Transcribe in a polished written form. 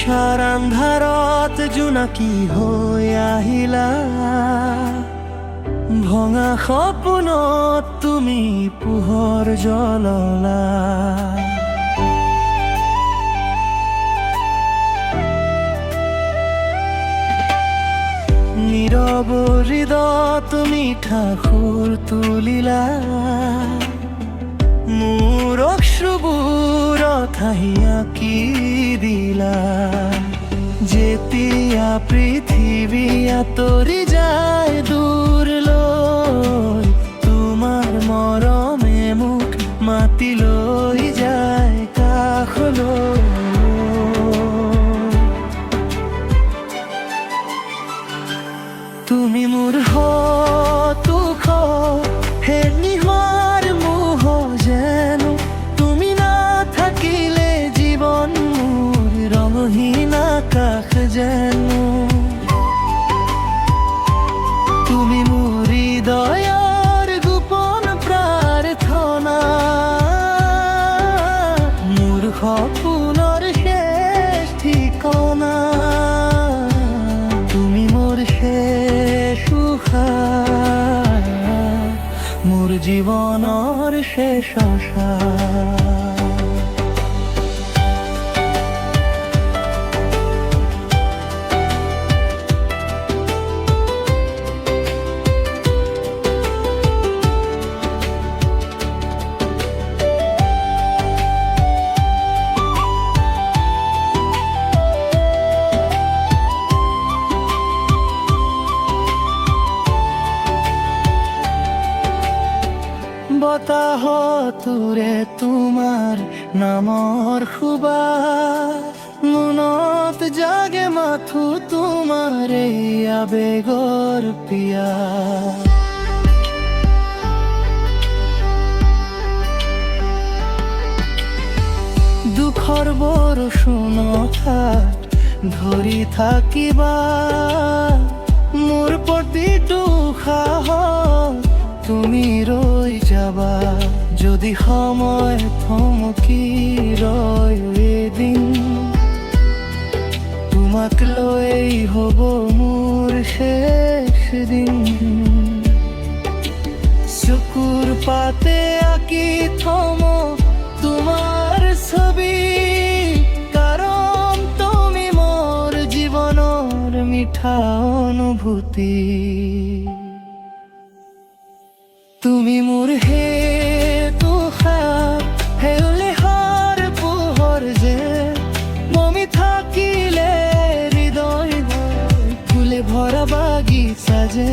নিশাৰ আন্ধাৰত জোনাকী হৈ আহিলা, ভঙা সপোনত তুমি পোহৰ জ্বললা। নীৰৱ হৃদয়ত মিঠা সুৰ তুলিলা, মোৰ অশ্ৰুবোৰত হাঁহি আঁকি দিলা। যেতিয়া পৃথিৱী আঁতৰি যায় দূৰলৈ, তোমাৰ মৰমে মোক মাতি লৈ যায় কাষলৈ। তুমি মোৰ সুখ হে নিহাৰ মোহ যেন, তুমি নাথাকিলে জীৱন মোৰ ৰঙহীন আকাশ যেন। তুমি মোৰ হৃদয়ৰ গোপন প্ৰাৰ্থনা, মোৰ সপোনৰ শেষ ঠিকনা। তুমি মোৰ শেষ উশাহ, মোৰ জীৱনৰ শেষ আশা। বতাহতোৰে তোমাৰ নামৰ সুবাস, মনত জাগে মাথো তোমাৰ এই আবেগৰ পিয়াস। দুখৰ বৰষুণত ধৰি থাকিবা, মোৰ প্ৰতিটো উশাহত তুমি ৰৈ যাবা। যদি সময় থমকি ৰয় এদিন, তোমাক লৈ হ'ব মোৰ শেষ দিন। চকুৰ পাতে আঁকি থম তোমাৰ ছবি, কাৰণ তুমি মোৰ জীৱনৰ মিঠা অনুভূতি। তুমি মোৰ হেতু শেউলিহাৰ পোহৰ যে, তুমি থাকিলে হৃদয় ফুলে ভৰা বাগিচা যে।